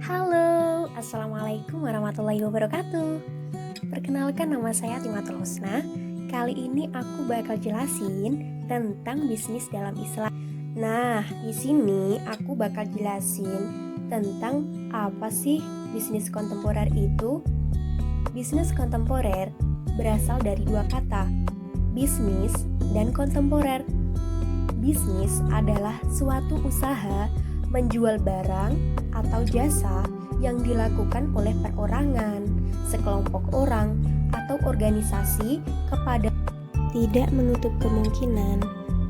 Halo, Assalamualaikum warahmatullahi wabarakatuh. Perkenalkan, nama saya Timatul Husna. Kali ini aku bakal jelasin tentang bisnis dalam Islam. Nah, di sini aku bakal jelasin tentang apa sih bisnis kontemporer itu. Bisnis kontemporer berasal dari dua kata, bisnis dan kontemporer. Bisnis adalah suatu usaha menjual barang atau jasa yang dilakukan oleh perorangan, sekelompok orang, atau organisasi kepada. Tidak menutup kemungkinan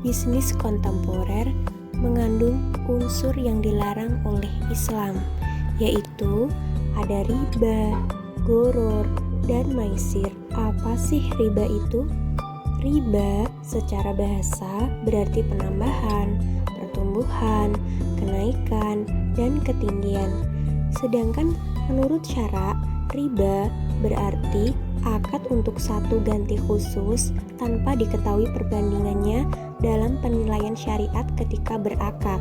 bisnis kontemporer mengandung unsur yang dilarang oleh Islam, yaitu ada riba, goror, dan maisir. Apa sih riba itu? Riba secara bahasa berarti penambahan, pertumbuhan, kenaikan, dan ketinggian. Sedangkan menurut syara, riba berarti akad untuk satu ganti khusus tanpa diketahui perbandingannya dalam penilaian syariat ketika berakad.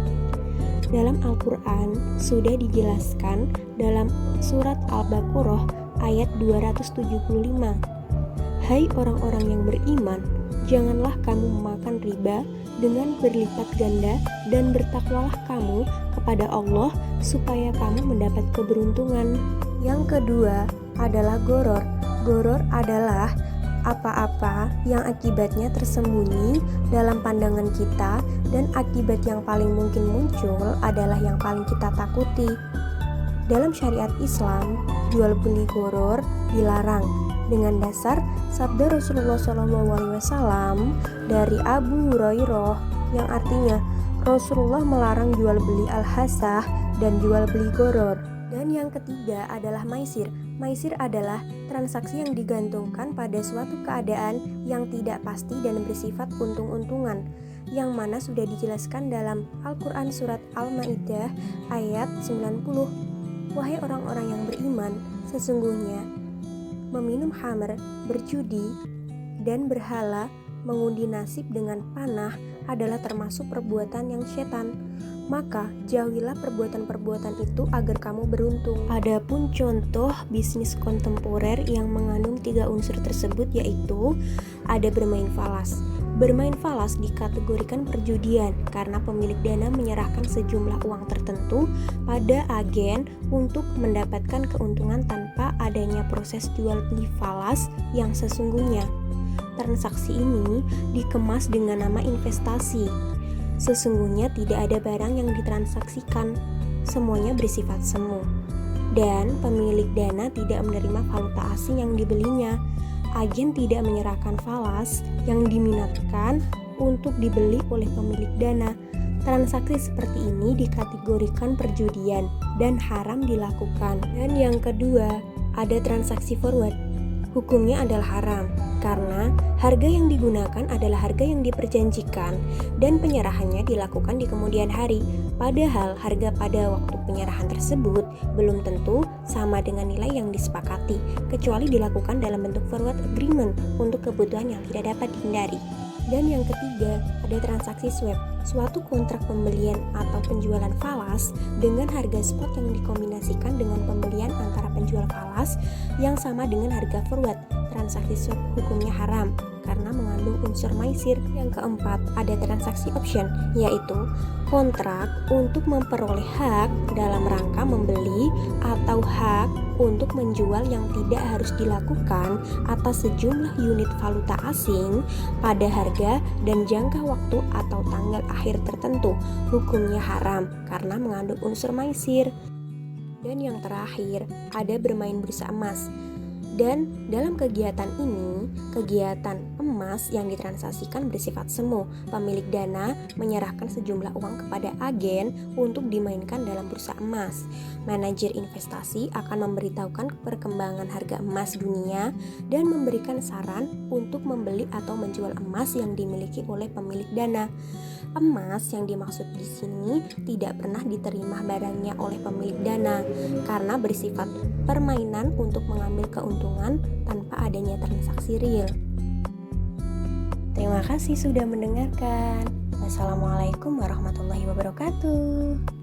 Dalam Al-Quran sudah dijelaskan dalam surat Al-Baqarah ayat 275. Hai orang-orang yang beriman, janganlah kamu memakan riba dengan berlipat ganda dan bertakwalah kamu kepada Allah supaya kamu mendapat keberuntungan. Yang kedua adalah goror. Goror adalah apa-apa yang akibatnya tersembunyi dalam pandangan kita dan akibat yang paling mungkin muncul adalah yang paling kita takuti. Dalam syariat Islam, jual beli goror dilarang dengan dasar sabda Rasulullah SAW dari Abu Hurairah yang artinya Rasulullah melarang jual beli al-hasah dan jual beli goror. Dan yang ketiga adalah maisir. Maisir adalah transaksi yang digantungkan pada suatu keadaan yang tidak pasti dan bersifat untung-untungan, yang mana sudah dijelaskan dalam Al-Quran surat Al-Ma'idah ayat 90. Wahai orang-orang yang beriman, sesungguhnya meminum khamr, berjudi, dan berhala, mengundi nasib dengan panah adalah termasuk perbuatan yang setan. Maka jauhilah perbuatan-perbuatan itu agar kamu beruntung. Adapun contoh bisnis kontemporer yang mengandung tiga unsur tersebut yaitu ada bermain falas. Bermain falas dikategorikan perjudian karena pemilik dana menyerahkan sejumlah uang tertentu pada agen untuk mendapatkan keuntungan tanpa adanya proses jual beli falas yang sesungguhnya. Transaksi ini dikemas dengan nama investasi. Sesungguhnya tidak ada barang yang ditransaksikan, semuanya bersifat semu. Dan pemilik dana tidak menerima valuta asing yang dibelinya. Agen tidak menyerahkan falas yang diminatkan untuk dibeli oleh pemilik dana. Transaksi seperti ini dikategorikan perjudian dan haram dilakukan. Dan yang kedua, ada transaksi forward. Hukumnya adalah haram karena harga yang digunakan adalah harga yang diperjanjikan dan penyerahannya dilakukan di kemudian hari. Padahal harga pada waktu penyerahan tersebut belum tentu sama dengan nilai yang disepakati, kecuali dilakukan dalam bentuk forward agreement untuk kebutuhan yang tidak dapat dihindari. Dan yang ketiga, ada transaksi swap, suatu kontrak pembelian atau penjualan falas dengan harga spot yang dikombinasikan dengan pembelian antara penjual falas yang sama dengan harga forward. Transaksi swap hukumnya haram karena mengandung unsur maisir. Yang keempat, ada transaksi option, yaitu kontrak untuk memperoleh hak dalam rangka membeli atau hak untuk menjual yang tidak harus dilakukan atas sejumlah unit valuta asing pada harga dan jangka waktu atau tanggal akhir tertentu. Hukumnya haram karena mengandung unsur maisir. Dan yang terakhir, ada bermain bursa emas. Dan dalam kegiatan ini, kegiatan emas yang ditransaksikan bersifat semu. Pemilik dana menyerahkan sejumlah uang kepada agen untuk dimainkan dalam bursa emas. Manajer investasi akan memberitahukan perkembangan harga emas dunia dan memberikan saran untuk membeli atau menjual emas yang dimiliki oleh pemilik dana. Emas yang dimaksud di sini tidak pernah diterima barangnya oleh pemilik dana karena bersifat permainan untuk mengambil keuntungan tanpa adanya transaksi real. Terima kasih sudah mendengarkan. Wassalamualaikum warahmatullahi wabarakatuh.